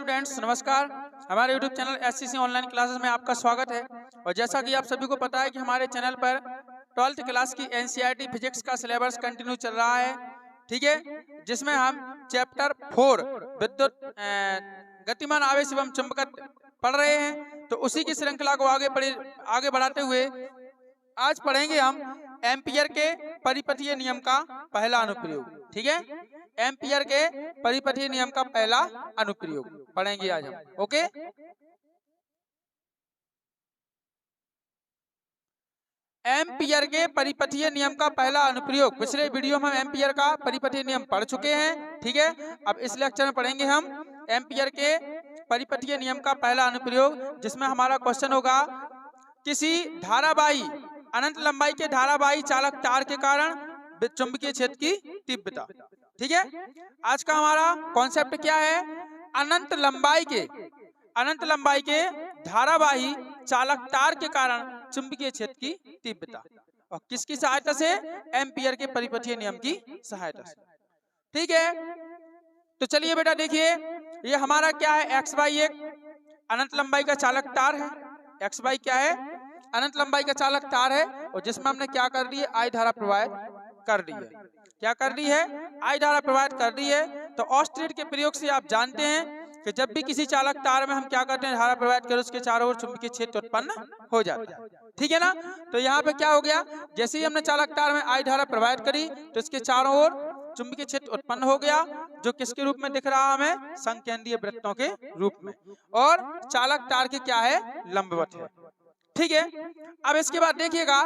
Students, नमस्कार। हमारे YouTube channel SCC online classes में आपका स्वागत है। और जैसा कि आप सभी को पता है कि हमारे चैनल पर 12th क्लास की एनसीईआरटी फिजिक्स का सिलेबस कंटिन्यू चल रहा है, ठीक है, जिसमें हम चैप्टर 4 विद्युत गतिमान आवेश एवं चुंबकत्व पढ़ रहे हैं। तो उसी की श्रृंखला को आगे बढ़ाते हुए आज पढ़ेंगे हम एम्पियर के परिपथीय नियम का पहला अनुप्रयोग, ठीक है। एम्पियर के परिपथीय नियम का पहला अनुप्रयोग पढ़ेंगे आज हम, ओके। एम्पियर के परिपथीय नियम का पहला अनुप्रयोग, पिछले वीडियो में हम एम्पियर का परिपथीय नियम पढ़ चुके हैं, ठीक है। अब इस लेक्चर में पढ़ेंगे हम एम्पियर के परिपथीय नियम का पहला अनुप्रयोग, जिसमें हमारा क्वेश्चन होगा किसी धारावाही अनंत लंबाई के धारावाही चालक तार के कारण चुंबकीय क्षेत्र की तीव्रता, ठीक है। आज का हमारा कॉन्सेप्ट क्या है? अनंत लंबाई के धारावाही चालक तार के कारण चुंबकीय क्षेत्र की तीव्रता, और किसकी सहायता से? एम्पियर के परिपथीय नियम की सहायता से, ठीक है। तो चलिए बेटा देखिए, ये हमारा क्या है? एक्स वाई एक अनंत लंबाई का चालक तार है। एक्स वाई क्या है? अनंत लंबाई का चालक तार है, और जिसमें हमने क्या कर दी है? आई धारा प्रवाहित कर दी है। क्या कर दी है? आई धारा प्रवाहित कर दी है। तो ऑस्टेट के प्रयोग से आप जानते हैं कि जब भी किसी चालक तार में हम क्या करते हैं? धारा प्रवाहित करें, उसके चारों ओर चुंबकीय क्षेत्र उत्पन्न हो जाता है, ठीक है ना। तो यहाँ पे क्या हो गया? जैसे ही हमने चालक तार में आई धारा प्रवाहित करी तो इसके चारों ओर चुंबकीय क्षेत्र उत्पन्न हो गया, जो किसके रूप में दिख रहा हमें? संकेंद्रीय वृत्तों के रूप में, और चालक तार के क्या है? लंबवत है, ठीक है। अब इसके बाद देखिएगा,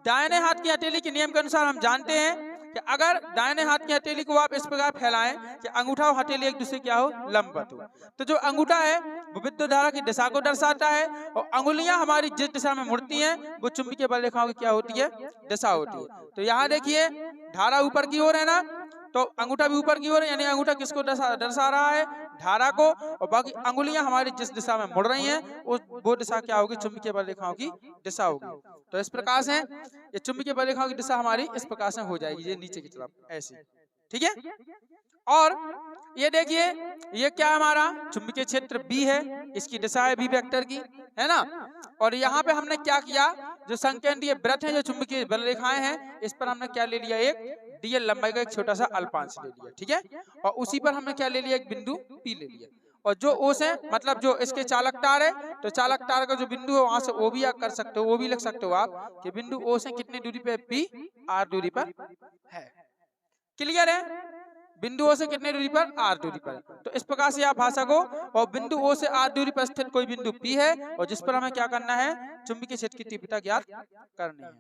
दाहिने हाथ की हथेली के नियम के अनुसार हम जानते हैं कि अगर दाहिने हाथ की हथेली को आप इस प्रकार फैलाएं कि अंगूठा और हथेली एक दूसरे क्या हो? लंबवत हो, तो जो अंगूठा है वो विद्युत धारा की दिशा को दर्शाता है, और अंगुलियां हमारी जिस दिशा में मुड़ती हैं वो चुंबकीय बल रेखाओं की क्या होती है? दिशा होती है। तो यहाँ देखिए, धारा ऊपर की ओर है ना, तो अंगूठा भी ऊपर की ओर है, यानी अंगूठा किसको दर्शा रहा है? धारा को, और बाकी अंगुलियां हमारी जिस दिशा में मुड़ रही हैं वो दिशा क्या होगी? चुंबकीय बल रेखाओं की दिशा होगी। तो इस प्रकार से ये चुंबकीय बल रेखाओं की दिशा हमारी इस प्रकार से हो जाएगी, ये नीचे की तरफ ऐसे, ठीक है। और ये देखिए, ये क्या हमारा चुंबकीय क्षेत्र बी है, इसकी दिशा है बी वेक्टर की, है ना। और यहाँ पे हमने क्या किया? जो संकेंद्रीय वृत्त है, जो चुंबकीय बल रेखाएं हैं, इस पर हमने क्या ले लिया? एक डीएल लंबाई का एक छोटा सा अल्पांश ले लिया, ठीक है। और उसी पर हमने क्या ले लिया? एक बिंदु पी ले लिया। और जो ओस है, मतलब जो इसके चालक तार है, तो चालक तार का जो बिंदु है वहां से ओ भी कर सकते हो, वो भी लिख सकते हो आप कि बिंदु ओ से कितनी दूरी पे? पी आर दूरी पर है। क्लियर है? बिंदु ओ से कितने दूरी पर? आर दूरी पर। तो इस प्रकार से आप भाषा को, और बिंदु ओ से आर दूरी पर स्थित कोई बिंदु पी है, और जिस पर हमें क्या करना है? चुंबकीय क्षेत्र की तीव्रता ज्ञात करनी है।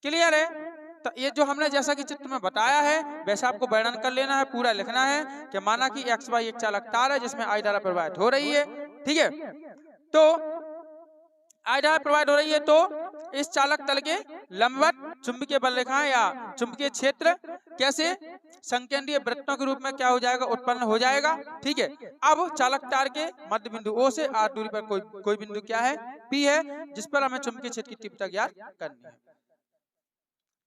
क्लियर है? तो ये जो हमने जैसा कि चित्र में बताया है वैसा आपको वर्णन कर लेना है, पूरा लिखना है कि माना कि एक्स वाई एक चालक तार है जिसमें आई धारा प्रवाहित हो रही है, ठीक है। तो आई धारा प्रवाहित हो रही है, तो इस चालक तल के लंबवत चुंबकीय बल रेखाएं या चुंबकीय क्षेत्र कैसे? संकेंद्रीय वृत्तों के रूप में क्या हो जाएगा? उत्पन्न हो जाएगा, ठीक है। अब चालक तार के मध्य बिंदु ओ से आर दूरी पर कोई बिंदु क्या है? पी है, जिस पर हमें चुंबकीय क्षेत्र की तीव्रता ज्ञात करनी है।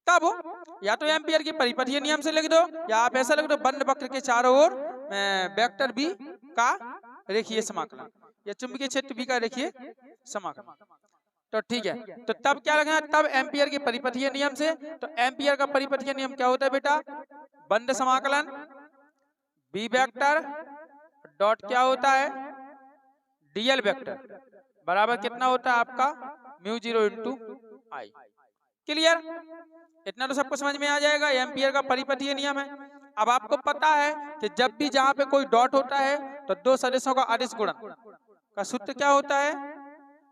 तब या तो एम्पियर के परिपथीय नियम से लिख दो, या आप ऐसा लिख दो, बंद वक्र के चारों ओर वेक्टर बी का रेखीय समाकलन, या चुंबकीय क्षेत्र बी का रेखीय समाकलन। तो ठीक है, तो तब क्या लिखना है? तब एम्पियर के परिपथीय नियम से। तो एम्पियर का परिपथीय नियम क्या होता है बेटा? बंद समाकलन बी वेक्टर डॉट क्या होता है? डीएल वेक्टर बराबर कितना होता है आपका? म्यू 0 इंटू आई। क्लियर? इतना तो सबको समझ में आ जाएगा, एम्पियर का परिपथीय नियम है। अब आपको पता है कि जब भी जहां पे कोई डॉट होता है तो दो सदिशों का अदिश गुणन का सूत्र क्या होता है?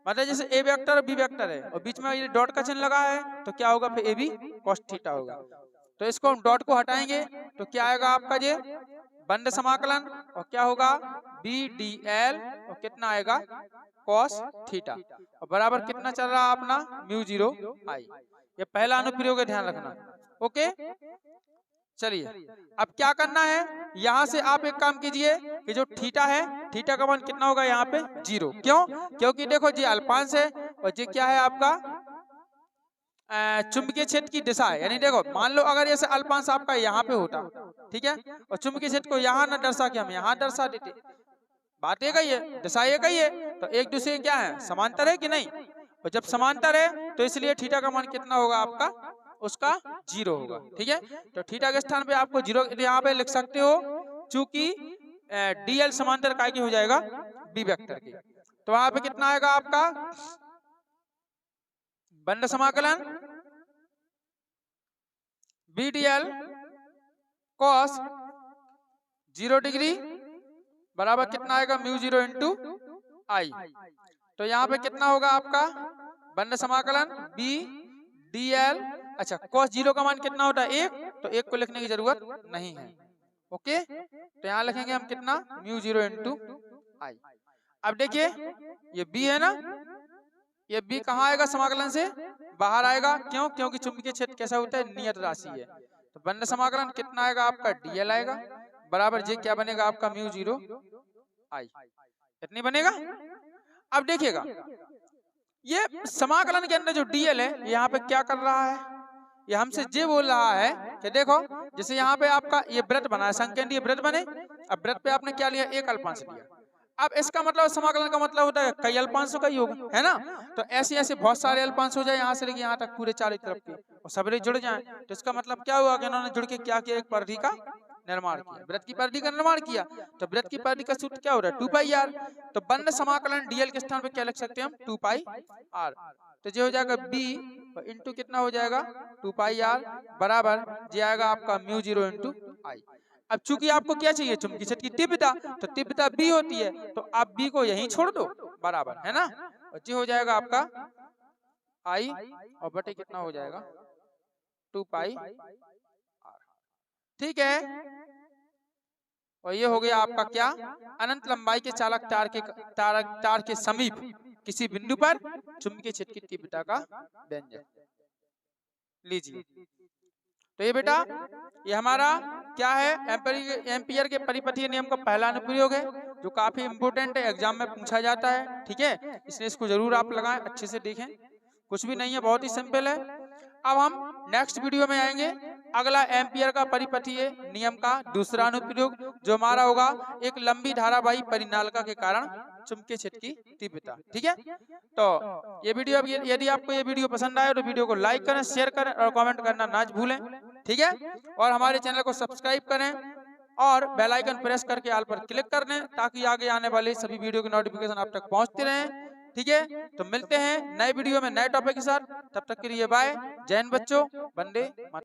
मतलब जैसे ए वेक्टर और बी वेक्टर है, और बीच में ये डॉट का चिन्ह लगा है, तो क्या होगा? फिर ए बी कॉस थीटा होगा। तो इसको हम डॉट को हटाएंगे तो क्या आएगा आपका? ये बंद समाकलन, और क्या होगा? बी डी एल, और कितना आएगा? कॉस थीटा, और बराबर कितना चल रहा है अपना? म्यू 0 आई। ये पहला अनुप्रयोग है, ध्यान रखना, ओके। चलिए अब क्या करना है? यहाँ से आप एक काम कीजिए कि जो थीटा है, थीटा का मान कितना होगा यहाँ पे? 0। क्यों? क्योंकि देखो जी अल्पांश है, और ये क्या है आपका? चुंबकीय क्षेत्र की दिशा है। यानी देखो, मान लो अगर ऐसे अल्पांश आपका यहाँ पे होता, ठीक है, और चुंबकीय क्षेत्र को यहाँ न दर्शा के हम यहाँ दर्शा देते, बात एक ही है, दिशा एक ही है, तो एक दूसरे क्या है, समांतर है कि नहीं। और जब समांतर है तो इसलिए थीटा का मान कितना होगा आपका, उसका 0 होगा। ठीक है, तो थीटा के स्थान पे आपको 0 यहाँ पे लिख सकते हो, चूंकि डीएल समांतर काय की हो जाएगा, बी वेक्टर की। तो वहां पे कितना आएगा आपका बंद समाकलन B d l cos 0 degree बराबर कितना आएगा, म्यू 0 इंटू आई। तो यहाँ पे कितना होगा आपका बंद समाकलन बी डी एल, अच्छा कॉस 0 का मान कितना होता है 1, तो 1 को लिखने की जरूरत नहीं है। ओके, तो यहाँ लिखेंगे हम कितना, म्यू 0 इंटू आई। अब देखिए ये बी है ना, ये बी कहाँ आएगा, समाकलन से बाहर आएगा, क्यों, क्योंकि चुंबकीय क्षेत्र कैसा होता है, नियत राशि है। तो बंद समाकलन कितना आएगा आपका, डीएल आएगा बराबर जे क्या बनेगा आपका, म्यू 0 आई, इतनी बनेगा। अब देखिएगा ये समाकलन के अंदर जो डीएल है यहाँ पे क्या कर रहा है, ये हमसे जे बोल रहा है कि देखो जैसे यहाँ पे आपका ये वृत्त बना है, संकेंद्रीय वृत्त बने, अब वृत्त पे आपने क्या लिया, एक अल्पांश लिया। अब इसका मतलब समाकलन का मतलब होता है कई अल्पांशों का ही होगा, है ना। तो ऐसे ऐसे बहुत सारे अल्पांश हो जाए यहाँ से लेके यहाँ तक पूरे चारों तरफ के, और सबरे जुड़ जाएं, तो इसका मतलब क्या हुआ कि इन्होंने जुड़ के क्या किया, एक परिधि का निर्माण किया, वृत्त की परिधि का निर्माण किया। तो वृत्त की परिधि का सूत्र क्या हो रहा है, 2 पाई आर। तो बंद समाकलन डीएल के स्थान पे क्या लिख सकते हैं हम, 2 पाई आर। तो जो हो जाएगा बी इंटू कितना हो जाएगा, 2 पाई आर बराबर जे आएगा आपका म्यू 0 इंटू आई। अब चूंकि आपको क्या चाहिए, चुंबकीय क्षेत्र की तीव्रता, तो तीव्रता बी होती है, तो आप बी को यहीं छोड़ दो बराबर, है ना। और जी हो जाएगा आपका आई और बटे कितना हो जाएगा 2 पाई आर। ठीक है, और ये हो गया आपका क्या, अनंत लंबाई के चालक तार के समीप किसी बिंदु पर चुंबकीय क्षेत्र की तीव्रता का व्यंजक। लीजिए, तो ये बेटा ये हमारा क्या है, एम्पियर के परिपथीय नियम का पहला अनुप्रयोग है, जो काफी इंपोर्टेंट है, एग्जाम में पूछा जाता है। ठीक है, इसलिए इसको जरूर आप लगाएं, अच्छे से देखें, कुछ भी नहीं है, बहुत ही सिंपल है। अब हम नेक्स्ट वीडियो में आएंगे, अगला एम्पियर का परिपथीय नियम का दूसरा अनुप्रयोग, जो हमारा होगा एक लंबी धारावाही परिनालिका के कारण चुंबकीय क्षेत्र की तीव्रता। ठीक है, तो ये वीडियो, यदि आपको ये वीडियो पसंद आए तो वीडियो को लाइक करें, शेयर करें और कमेंट करना ना भूलें। ठीक है, और हमारे चैनल को सब्सक्राइब करें और बेल आइकन प्रेस करके ऑल पर क्लिक कर दें, ताकि आगे आने वाले सभी वीडियो की नोटिफिकेशन आप तक पहुंचते रहें। ठीक है, तो मिलते हैं नए वीडियो में नए टॉपिक के साथ, तब तक के लिए बाय, जय हिंद बच्चों, वंदे मातरम।